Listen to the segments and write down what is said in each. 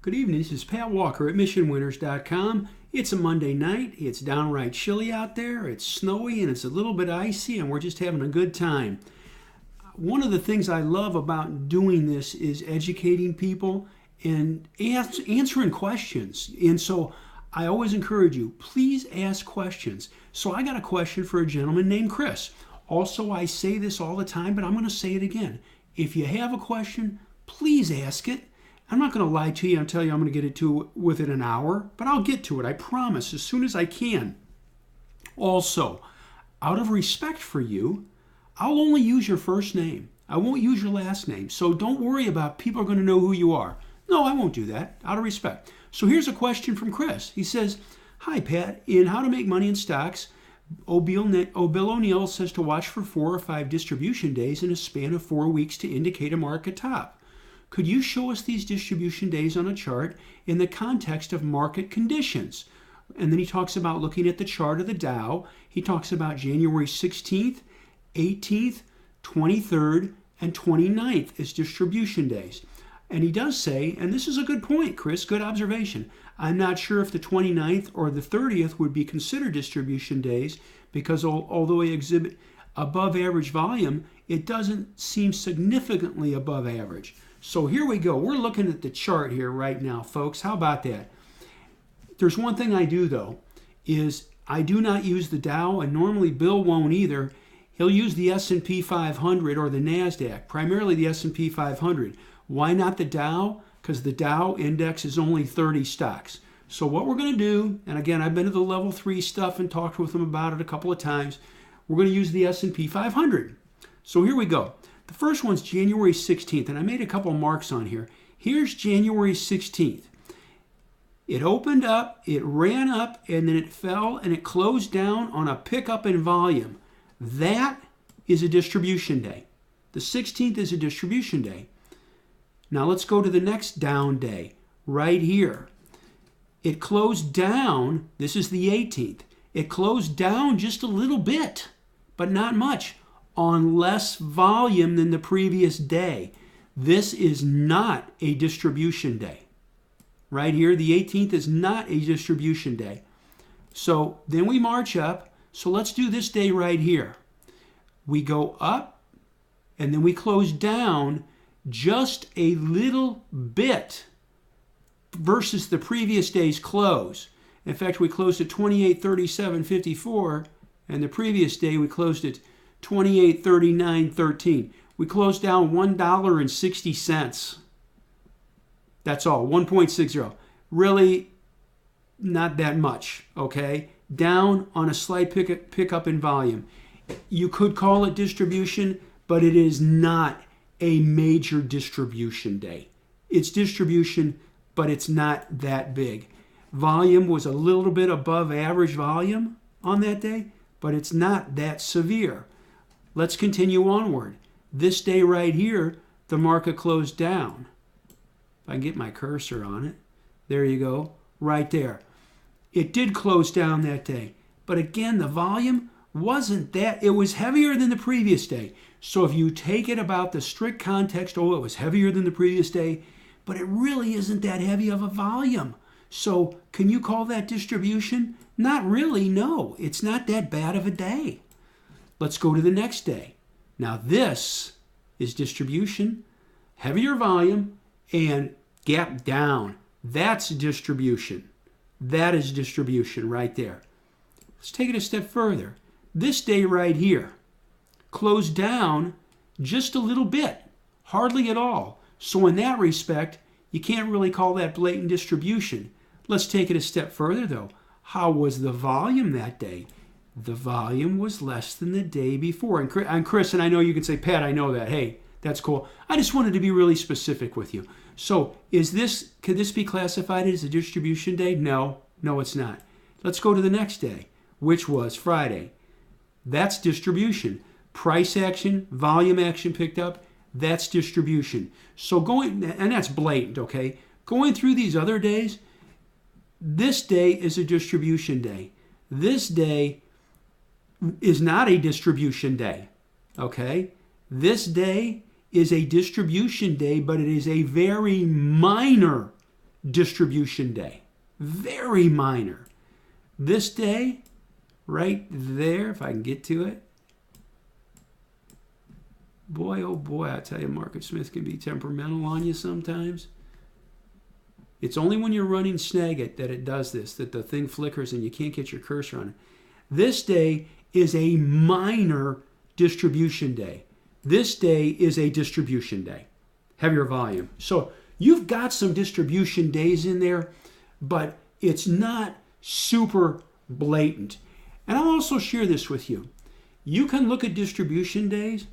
Good evening. This is Pat Walker at MissionWinners.com. It's a Monday night. It's downright chilly out there. It's snowy and it's a little bit icy, and we're just having a good time. One of the things I love about doing this is educating people and answering questions. And so I always encourage you, please ask questions. So I got a question for a gentleman named Chris. Also, I say this all the time, but I'm going to say it again. If you have a question, please ask it. I'm not going to lie to you and tell you I'm going to get it to within an hour, but I'll get to it, I promise, as soon as I can. Also, out of respect for you, I'll only use your first name. I won't use your last name, so don't worry about people are going to know who you are. No, I won't do that, out of respect. So here's a question from Chris. He says, "Hi, Pat. In How to Make Money in Stocks, Bill O'Neill says to watch for 4 or 5 distribution days in a span of 4 weeks to indicate a market top. Could you show us these distribution days on a chart in the context of market conditions?" And then he talks about looking at the chart of the Dow. He talks about January 16th, 18th, 23rd, and 29th as distribution days. And he does say, and this is a good point, Chris, good observation, I'm not sure if the 29th or the 30th would be considered distribution days because although they exhibit above average volume, it doesn't seem significantly above average. So here we go. We're looking at the chart here right now, folks. How about that? There's one thing I do, though, is I do not use the Dow, and normally Bill won't either. He'll use the S&P 500 or the NASDAQ, primarily the S&P 500. Why not the Dow? Because the Dow index is only 30 stocks. So what we're going to do, and again, I've been to the level 3 stuff and talked with him about it a couple of times, we're going to use the S&P 500. So here we go. The first one's January 16th, and I made a couple marks on here. Here's January 16th. It opened up, it ran up, and then it fell, and it closed down on a pickup in volume. That is a distribution day. The 16th is a distribution day. Now let's go to the next down day, right here. It closed down, this is the 18th. It closed down just a little bit, but not much, on less volume than the previous day. This is not a distribution day. Right here, the 18th is not a distribution day. So then we march up. So let's do this day right here. We go up and then we close down just a little bit versus the previous day's close. In fact, we closed at 28.37.54, and the previous day we closed at 28.39.13. We closed down $1.60. That's all, 1.60. Really not that much, okay? Down on a slight pickup in volume. You could call it distribution, but it is not a major distribution day. It's distribution, but it's not that big. Volume was a little bit above average volume on that day, but it's not that severe. Let's continue onward. This day right here, the market closed down. If I can get my cursor on it. There you go, right there. It did close down that day. But again, the volume wasn't that. It was heavier than the previous day. So if you take it about the strict context, it was heavier than the previous day, but it really isn't that heavy of a volume. So can you call that distribution? Not really, no. It's not that bad of a day. Let's go to the next day. Now this is distribution, heavier volume, and gap down. That's distribution. That is distribution right there. Let's take it a step further. This day right here closed down just a little bit, hardly at all. So in that respect, you can't really call that blatant distribution. Let's take it a step further though. How was the volume that day? The volume was less than the day before. And Chris, and I know you can say, Pat, I know that. Hey, that's cool. I just wanted to be really specific with you. So could this be classified as a distribution day? No, it's not. Let's go to the next day, which was Friday. That's distribution. Price action, volume action picked up, that's distribution. So and that's blatant, okay? Going through these other days, this day is a distribution day. This day is not a distribution day, okay? This day is a distribution day, but it is a very minor distribution day. Very minor. This day, right there, if I can get to it. Boy, oh boy, I tell you, Market Smith can be temperamental on you sometimes. It's only when you're running Snagit that it does this, that the thing flickers and you can't get your cursor on it. This day is a minor distribution day. This day is a distribution day. Heavier volume. So you've got some distribution days in there, but it's not super blatant. And I'll also share this with you. You can look at distribution days,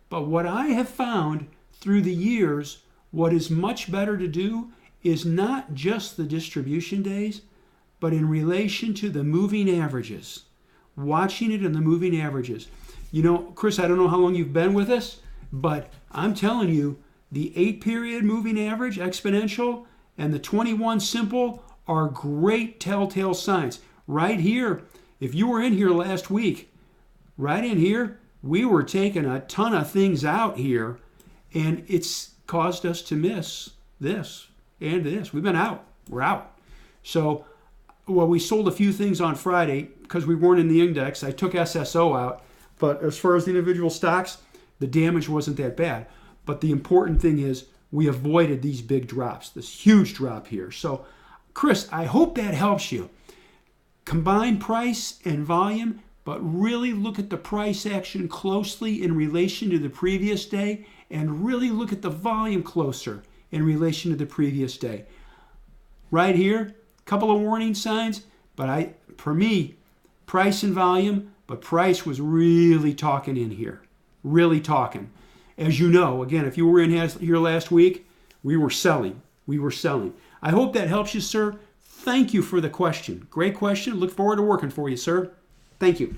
but what I have found through the years, what is much better to do is not just the distribution days, but in relation to the moving averages. Watching it in the moving averages. You know, Chris, I don't know how long you've been with us, but I'm telling you, the 8-period moving average exponential and the 21 simple are great telltale signs. Right here, if you were in here last week, right in here, we were taking a ton of things out here, and it's caused us to miss this and this. We've been out. We're out. So, well, we sold a few things on Friday because we weren't in the index. I took SSO out, but as far as the individual stocks, the damage wasn't that bad. But the important thing is we avoided these big drops, this huge drop here. So, Chris, I hope that helps you. Combine price and volume, but really look at the price action closely in relation to the previous day, and really look at the volume closer in relation to the previous day. Right here, a couple of warning signs, but for me, price and volume, but price was really talking in here, really talking. As you know, again, if you were in here last week, we were selling. We were selling. I hope that helps you, sir. Thank you for the question. Great question. Look forward to working for you, sir. Thank you.